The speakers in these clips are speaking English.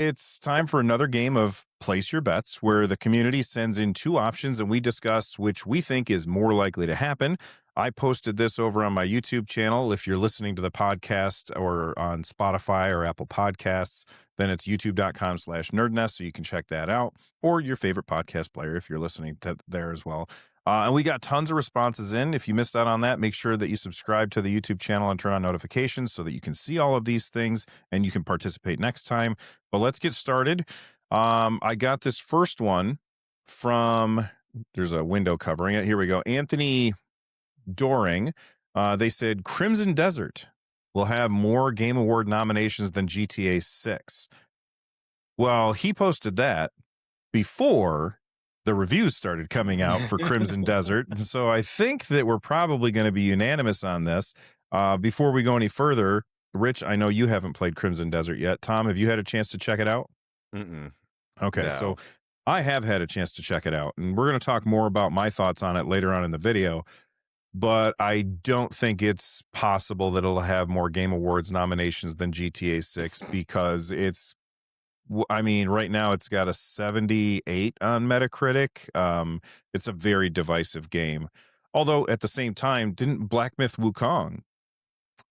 It's time for another game of Place Your Bets, where the community sends in two options and we discuss which we think is more likely to happen. I posted this over on my YouTube channel. If you're listening to the podcast or on Spotify or Apple Podcasts, then it's youtube.com/nerdnest, so you can check that out, or your favorite podcast player if you're listening to there as well. And we got tons of responses in. If you missed out on that, make sure that you subscribe to the YouTube channel and turn on notifications so that you can see all of these things and you can participate next time. But let's get started. I got this first one from, there's a window covering it. Here we go. Anthony Doring. They said Crimson Desert will have more Game Award nominations than GTA 6. Well, he posted that before the reviews started coming out for Crimson Desert. So I think that we're probably going to be unanimous on this. Before we go any further, Rich, I know you haven't played Crimson Desert yet. Tom, have you had a chance to check it out? Mm-mm. Okay, No. so I have had a chance to check it out, and we're going to talk more about my thoughts on it later on in the video. But I don't think it's possible that it'll have more Game Awards nominations than GTA 6 because right now it's got a 78 on Metacritic. It's a very divisive game. Although at the same time, didn't Black Myth Wukong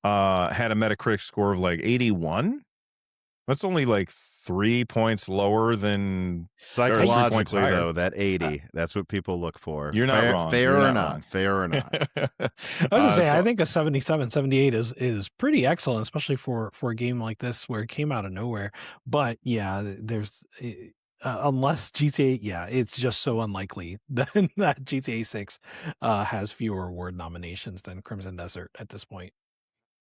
had a Metacritic score of like 81? That's only like 3 points lower than Psychologically, though, that 80, that's what people look for. You're not wrong. Fair You're or not not. Fair or not. I was gonna say, I think a 77, 78 is pretty excellent, especially for a game like this where it came out of nowhere. But yeah, there's unless GTA, it's just so unlikely that GTA 6 has fewer award nominations than Crimson Desert at this point.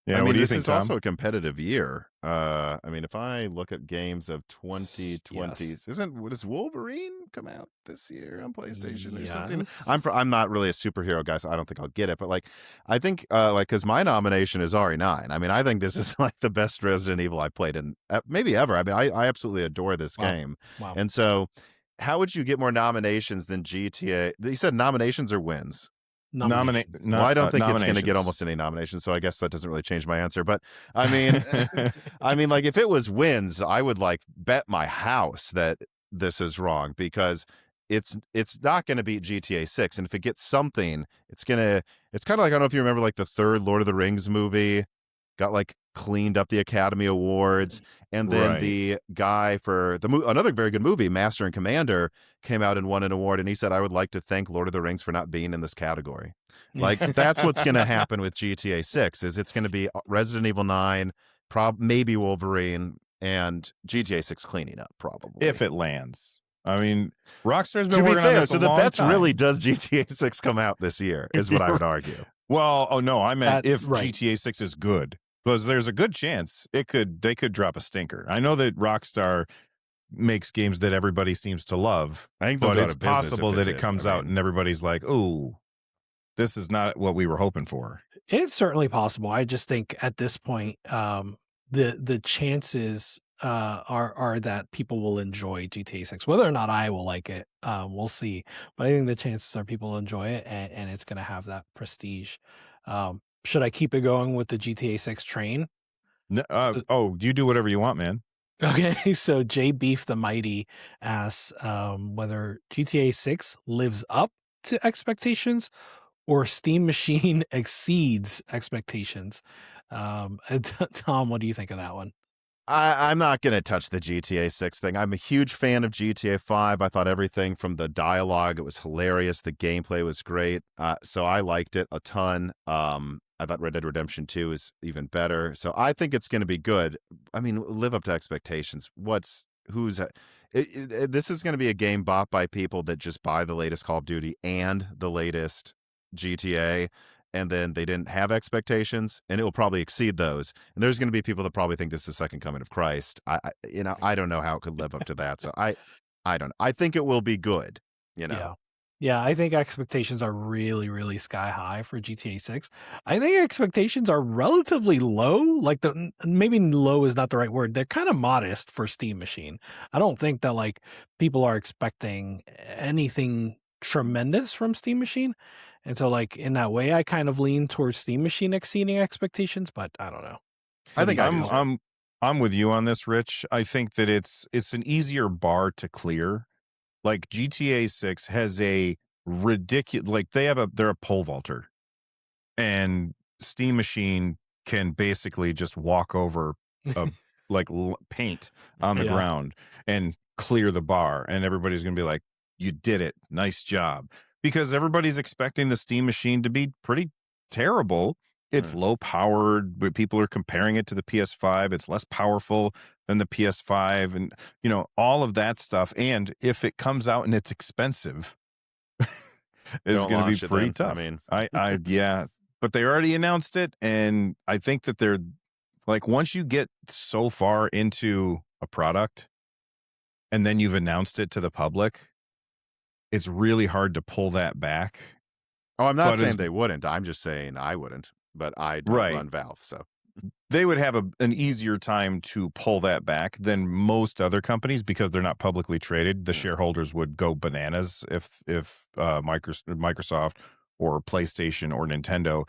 Yeah, I what mean, do you this think, is Tom? also a competitive year. I mean, if I look at games of 2020s, does Wolverine come out this year on PlayStation or something? I'm not really a superhero guy, so I don't think I'll get it. But like, I think because my nomination is RE9. I mean, I think this is like the best Resident Evil I played in maybe ever. I mean, I absolutely adore this game. Wow. And so, how would you get more nominations than GTA? He said nominations or wins. Well, I don't think it's going to get almost any nominations, so I guess that doesn't really change my answer. But I mean, like if it was wins, I would like bet my house that this is wrong because it's not going to beat GTA 6, and if it gets something, it's kind of like, I don't know if you remember like the third Lord of the Rings movie got like cleaned up the Academy Awards, and then the guy for another very good movie, Master and Commander, came out and won an award, and he said, I would like to thank Lord of the Rings for not being in this category. Like that's what's going to happen with GTA 6 is it's going to be Resident Evil 9, maybe Wolverine, and GTA 6 cleaning up probably. If it lands. I mean, Rockstar's been to be working fair, on this so a the long bets time. really does GTA 6 come out this year is what I would argue. Well, oh no, I meant if right. GTA 6 is good, because there's a good chance they could drop a stinker. I know that Rockstar makes games that everybody seems to love, I think but it's possible that it comes out and everybody's like, "Oh, this is not what we were hoping for." It's certainly possible. I just think at this point, the chances are that people will enjoy GTA 6. Whether or not I will like it, we'll see. But I think the chances are people enjoy it, and it's going to have that prestige. Should I keep it going with the GTA 6 train? No, you do whatever you want, man. Okay, so J Beef the Mighty asks whether GTA 6 lives up to expectations or Steam Machine exceeds expectations. Tom, what do you think of that one? I'm not going to touch the GTA 6 thing. I'm a huge fan of GTA 5. I thought everything from the dialogue, it was hilarious. The gameplay was great. So I liked it a ton. I thought Red Dead Redemption 2 is even better. So I think it's going to be good. I mean, live up to expectations. This is going to be a game bought by people that just buy the latest Call of Duty and the latest GTA, and then they didn't have expectations, and it will probably exceed those. And there's going to be people that probably think this is the second coming of Christ. I don't know how it could live up to that. So I don't know. I think it will be good. Yeah, I think expectations are really, really sky high for GTA 6. I think expectations are relatively low. Like maybe low is not the right word. They're kind of modest for Steam Machine. I don't think that like people are expecting anything tremendous from Steam Machine. And so like in that way, I kind of lean towards Steam Machine exceeding expectations, but I don't know. I think I'm with you on this, Rich. I think that it's an easier bar to clear. Like GTA 6 has a ridiculous, like they're a pole vaulter, and Steam Machine can basically just walk over a paint on the Yeah. ground and clear the bar, and everybody's gonna be like, "You did it, nice job," because everybody's expecting the Steam Machine to be pretty terrible. It's low powered, but people are comparing it to the PS5. It's less powerful than the PS5, and all of that stuff. And if it comes out and it's expensive, it's Don't going to be launch it pretty then. tough. I mean, Yeah, but they already announced it, and I think that they're like, once you get so far into a product and then you've announced it to the public, it's really hard to pull that back. oh, I'm not But saying they wouldn't. I'm just saying I wouldn't. But I don't right, run Valve, so they would have an easier time to pull that back than most other companies because they're not publicly traded. The shareholders would go bananas if Microsoft or PlayStation or Nintendo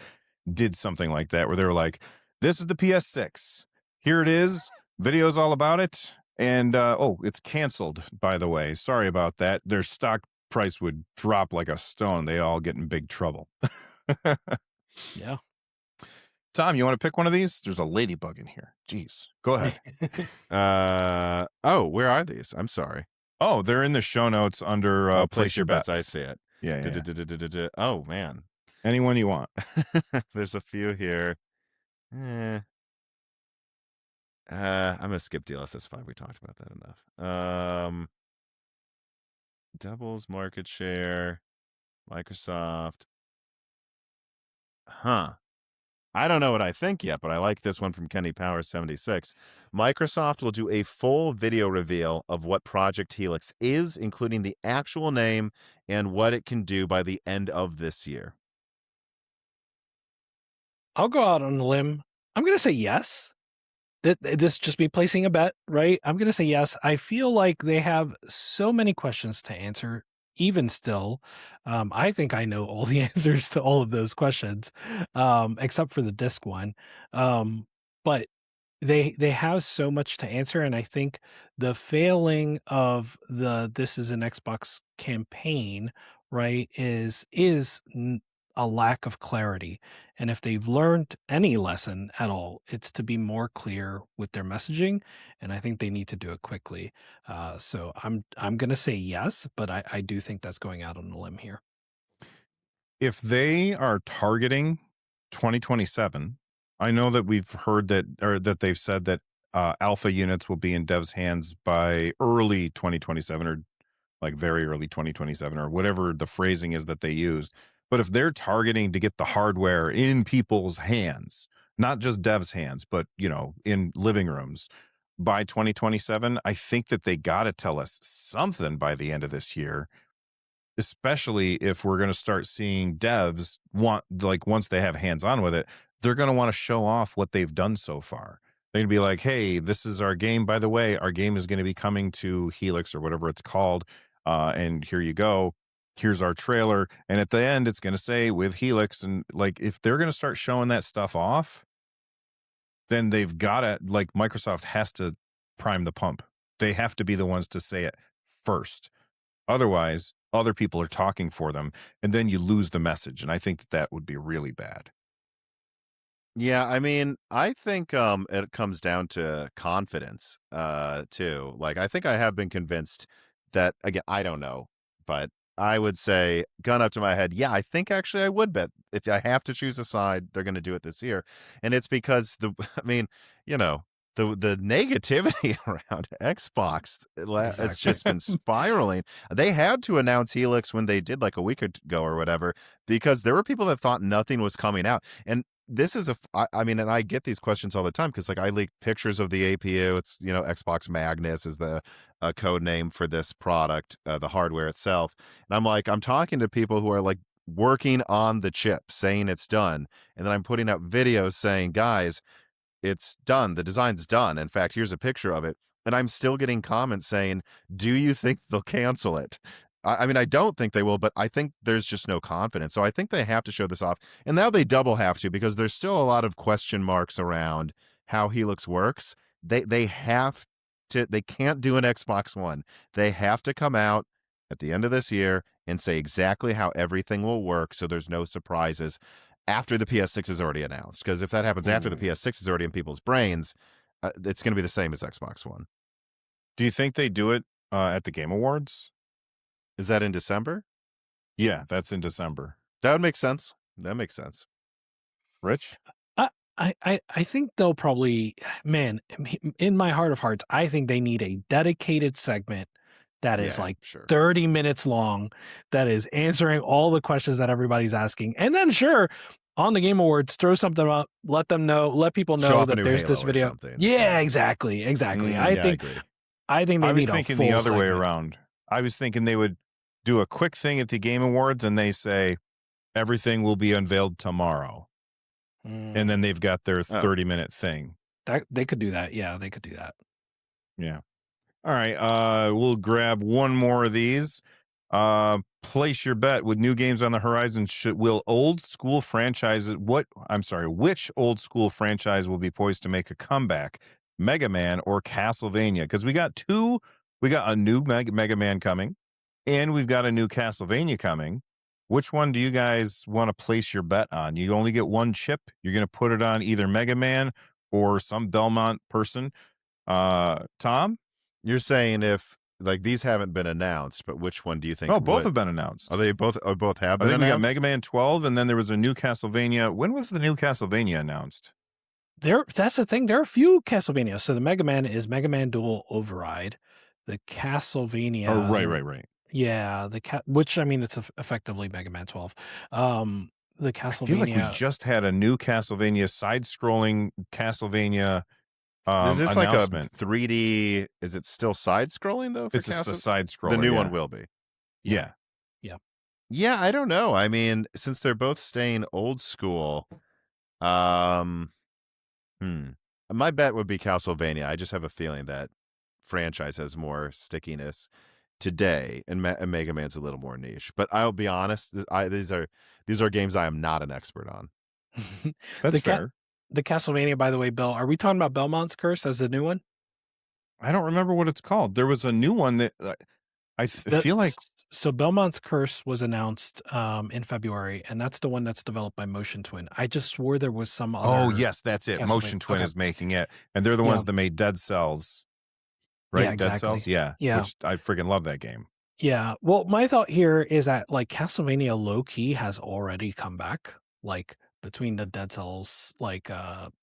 did something like that, where they were like, "This is the PS6. Here it is. Video's all about it." And oh, it's canceled, by the way. Sorry about that. Their stock price would drop like a stone. They all get in big trouble. Yeah. Tom, you want to pick one of these? There's a ladybug in here. Jeez. Go ahead. oh, where are these? I'm sorry. Oh, they're in the show notes under Place Your Bets. I see it. Yeah. Oh, man. Anyone you want. There's a few here. I'm going to skip DLSS 5. We talked about that enough. Doubles market share. Microsoft. Huh. I don't know what I think yet, but I like this one from Kenny Power 76. Microsoft will do a full video reveal of what Project Helix is, including the actual name and what it can do by the end of this year. I'll go out on a limb. I'm going to say yes. This is just me placing a bet, right? I'm going to say yes. I feel like they have so many questions to answer, even still. I think I know all the answers to all of those questions, except for the disc one. But they have so much to answer, and I think the failing of the "This is an Xbox" campaign, right, is a lack of clarity. And if they've learned any lesson at all, it's to be more clear with their messaging, and I think they need to do it quickly. So I'm gonna say yes, but I do think that's going out on a limb here. If they are targeting 2027, I know that we've heard that they've said that alpha units will be in devs' hands by early 2027, or like very early 2027, or whatever the phrasing is that they use. But if they're targeting to get the hardware in people's hands, not just devs' hands, but in living rooms by 2027, I think that they got to tell us something by the end of this year, especially if we're going to start seeing devs want, like, once they have hands on with it, they're going to want to show off what they've done so far. They're going to be like, "Hey, this is our game. By the way, our game is going to be coming to Helix or whatever it's called. And here you go. Here's our trailer." And at the end, it's going to say with Helix. And like, if they're going to start showing that stuff off, then they've got to, like, Microsoft has to prime the pump. They have to be the ones to say it first. Otherwise, other people are talking for them, and then you lose the message. And I think that would be really bad. Yeah, I mean, I think it comes down to confidence too. Like, I think I have been convinced that, again, I don't know, but I would say, gun up to my head, yeah, I think actually I would bet if I have to choose a side, they're going to do it this year. And it's because I mean, the negativity around Xbox, it's just been spiraling. They had to announce Helix when they did, like a week ago or whatever, because there were people that thought nothing was coming out. And this is I mean, and I get these questions all the time because, like, I leaked pictures of the APU. It's, Xbox Magnus is the code name for this product, the hardware itself. And I'm talking to people who are, like, working on the chip saying it's done. And then I'm putting up videos saying, guys, it's done. The design's done. In fact, here's a picture of it. And I'm still getting comments saying, do you think they'll cancel it? I mean, I don't think they will, but I think there's just no confidence. So I think they have to show this off. And now they double have to, because there's still a lot of question marks around how Helix works. they have to. They can't do an Xbox One. They have to come out at the end of this year and say exactly how everything will work, so there's no surprises after the PS6 is already announced. Because if that happens after the PS6 is already in people's brains, it's going to be the same as Xbox One. Do you think they do it at the Game Awards? Is that in December? Yeah, that's in December. That would make sense. That makes sense. Rich? I think they'll probably, man, in my heart of hearts, I think they need a dedicated segment that is 30 minutes long, that is answering all the questions that everybody's asking. And then on the Game Awards, throw something up, let people know that there's this video. Yeah, exactly. I think they need a full segment. I was thinking the other way around. I was thinking they would do a quick thing at the Game Awards and they say everything will be unveiled tomorrow. And then they've got their 30-minute thing. They could do that. Yeah, they could do that. Yeah. All right. We'll grab one more of these. Place your bet with new games on the horizon. Which old school franchise will be poised to make a comeback? Mega Man or Castlevania? Because we got a new Mega Man coming, and we've got a new Castlevania coming. Which one do you guys want to place your bet on? You only get one chip. You're going to put it on either Mega Man or some Belmont person. Tom? You're saying if these haven't been announced, but which one do you think? Oh, both have been announced. Are they both? Both have been announced? I think we got Mega Man 12, and then there was a new Castlevania. When was the new Castlevania announced? That's the thing. There are a few Castlevania. So the Mega Man is Mega Man Dual Override. The Castlevania. Oh, right. Yeah, which I mean, it's effectively Mega Man 12. The Castlevania. I feel like we just had a new Castlevania, side-scrolling Castlevania. Is this announcement. Like a 3D? Is it still side-scrolling though? It's a side-scroller. The new one will be. Yeah. I don't know. I mean, since they're both staying old school, my bet would be Castlevania. I just have a feeling that franchise has more stickiness today, and Mega Man's a little more niche. But I'll be honest, these are games I am not an expert on. That's fair. The Castlevania, by the way, Bill, are we talking about Belmont's Curse as the new one? I don't remember what it's called. There was a new one that I feel like. So Belmont's Curse was announced in February, and that's the one that's developed by Motion Twin. I just swore there was some other. Oh, yes, that's it. Motion Twin is making it, and they're the ones that made Dead Cells. Right? Yeah, exactly. Dead Cells? Yeah. Which I freaking love that game. Yeah. Well, my thought here is that Castlevania low-key has already come back. Between the Dead Cells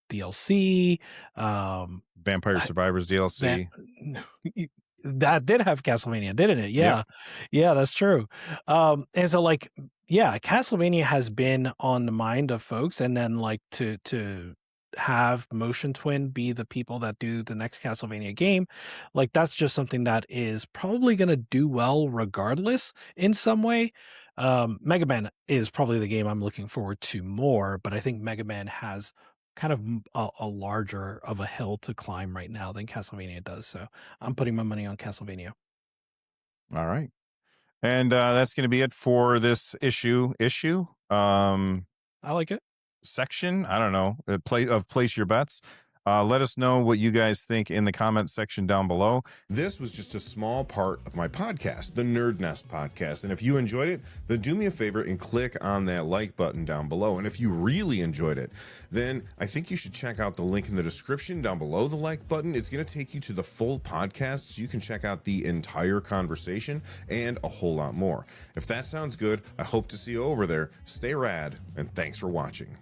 DLC, Vampire Survivors DLC. That did have Castlevania, didn't it? Yeah. Yeah, that's true. And so Castlevania has been on the mind of folks, and then to have Motion Twin be the people that do the next Castlevania game, that's just something that is probably going to do well regardless in some way. Mega Man is probably the game I'm looking forward to more, but I think Mega Man has kind of a larger of a hill to climb right now than Castlevania does. So I'm putting my money on Castlevania. All right. And that's going to be it for this issue. I like it. Section, I don't know, place your bets. Let us know what you guys think in the comment section down below. This was just a small part of my podcast, the Nerd Nest podcast. And if you enjoyed it, then do me a favor and click on that like button down below. And if you really enjoyed it, then I think you should check out the link in the description down below the like button. It's going to take you to the full podcast so you can check out the entire conversation and a whole lot more. If that sounds good, I hope to see you over there. Stay rad, and thanks for watching.